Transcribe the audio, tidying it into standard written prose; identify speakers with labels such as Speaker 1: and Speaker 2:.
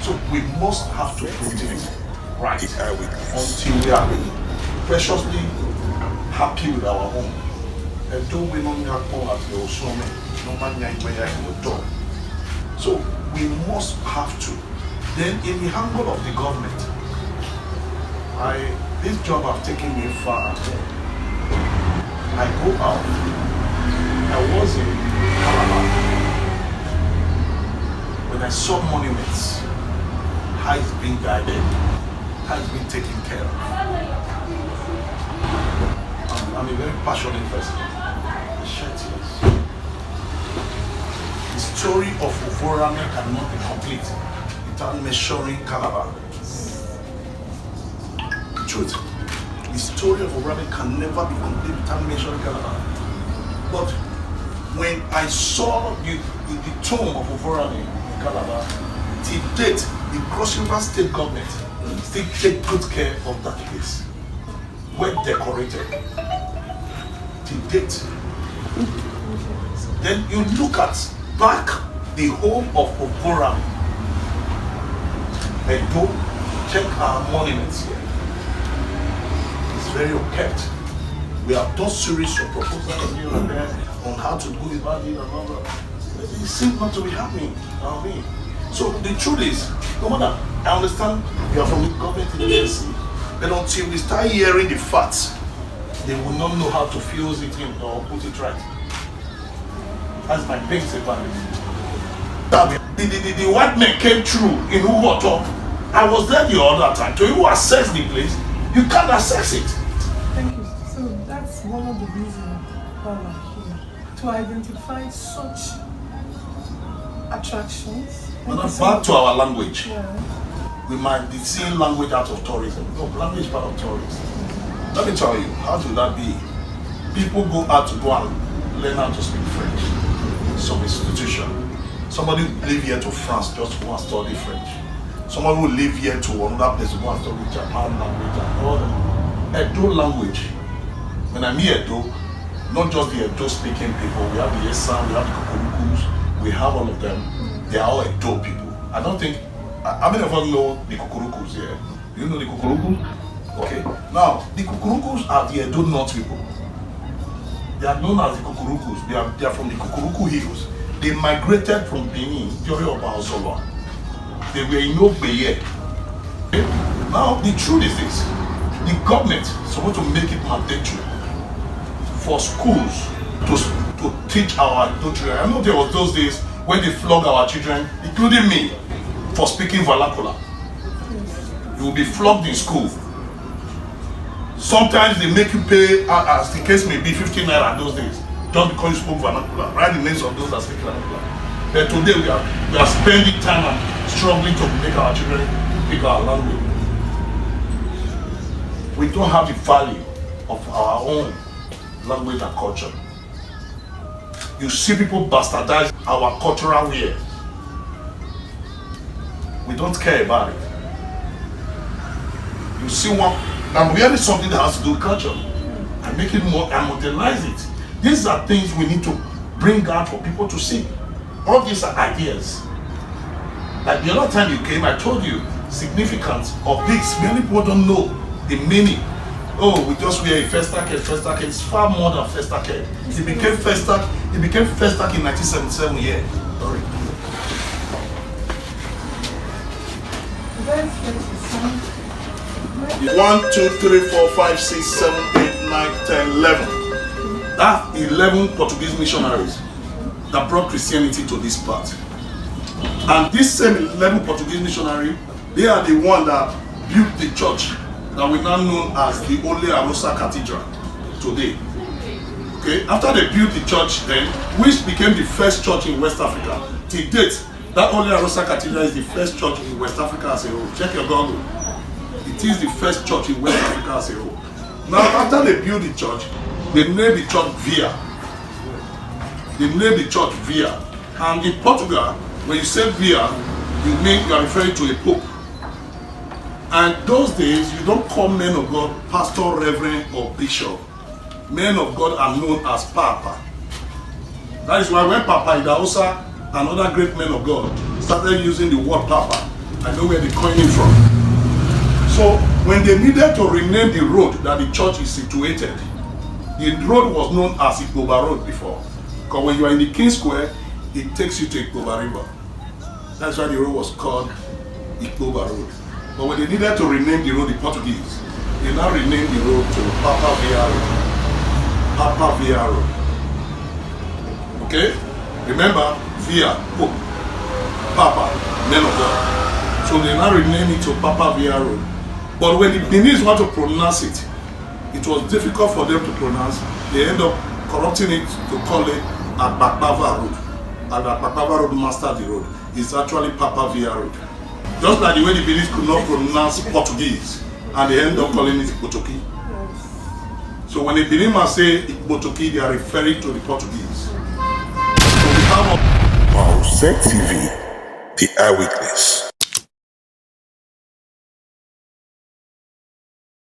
Speaker 1: So we must have to protect right until we are preciously happy with our home. And do we not have at the so we must have to. Then in the angle of the government, this job have taken me far. I go out. I was in Calabar when I saw monuments, how it's being guided, how it's being taken care of. I'm a very passionate person. I shed tears. The story of Uvorame cannot be complete without measuring Calabar. The truth. The story of Uvorame can never be complete without measuring Calabar. But when I saw the tomb of Uvorame in Calabar, till date, the Cross River State government still take good care of that place. Well decorated. Till date. Then you look at back the home of Uvorame. And go check our monuments here. It's very unkept. We have done series of proposals here and there on how to do about it and all that. It seems not to be happening. So the truth is, no matter, I understand we are from the government agency, but until we start hearing the facts, they will not know how to fuse it in or put it right. That's my big about it. The white men came through in Uwa. I was there the other time. To you assess the place, you can't assess it.
Speaker 2: Thank you. So that's one of the reasons why we're here. To identify such attractions.
Speaker 1: But back to our language.
Speaker 2: Yeah.
Speaker 1: We might be seeing language out of tourism. No, language is part of tourism. Let me tell you, how do that be? People go out to go and learn how to speak French. Some institution. Somebody will live here to France just to go and study French. Somebody will live here to another place to go and study Japan language and all that. Edo language. When I mean Edo, not just the Edo speaking people, we have the Esan, we have the Kukurukus, we have all of them. They are all Edo people. I don't think, I mean, everyone know the Kukurukus here. Do you know the Kukurukus? Okay. Now, the Kukurukus are the Edo North people. They are known as the Kukurukus. They are from the Kukuruku Hills. They migrated from Benin, Theory of Baosolo. They were in Ogbeye. Okay? Now, the truth is this. The government is supposed to make it mandatory for schools to teach our children. I know there was those days when they flog our children, including me, for speaking vernacular. You will be flogged in school. Sometimes they make you pay, as the case may be, 15 naira those days, just because you spoke vernacular. Write the names of those that speak vernacular. But today we are spending time and struggling to make our children speak our language. We don't have the value of our own language and culture. You see people bastardize our cultural wear. We don't care about it. You see one, I'm really something that has to do with culture. And make it more and modernize it. These are things we need to bring out for people to see. All these are ideas. Like the other time you came, I told you significance of this. Many people don't know the meaning. Oh, we just wear a Festac. It's far more than Festac. It became Festac in 1977. Yeah. Sorry. 1, 2, 3, 4, 5, 6, 7, 8, 9, 10, 11. That's 11 Portuguese missionaries that brought Christianity to this part. And this same 11 Portuguese missionaries, they are the one that built the church that we now know as the only AROSE Cathedral today. Okay, after they built the church then, which became the first church in West Africa, till date, that only AROSE Cathedral is the first church in West Africa as a whole. Check your Google. It is the first church in West Africa as a whole. Now, after they built the church, they named the church Via. They named the church Via. And in Portugal, when you say Via, you are referring to a pope. And those days, you don't call men of God pastor, reverend, or bishop. Men of God are known as Papa. That is why when Papa Idahosa and other great men of God started using the word Papa, I know where they coined it from. So when they needed to rename the road that the church is situated, the road was known as Ikpoba Road before. Because when you are in the King Square, it takes you to Ikpoba River. That's why the road was called Ikpoba Road. But when they needed to rename the road in Portuguese, they now renamed the road to Papa Via Road. Papa Via Road. Okay? Remember, Via, Pope, Papa, men of God. So they now renamed it to Papa Via Road. But when the Beninese want to pronounce it, it was difficult for them to pronounce. They end up corrupting it to call it Agbapava Road. And Agbapava Road mastered the road. It's actually Papa Via Road. Just like the way the Beninese could not pronounce Portuguese, and they end up calling it Ikpotoki. So when the Benin say Ikpotoki, they are referring to the Portuguese. So we have
Speaker 3: AROSE TV, the eyewitness.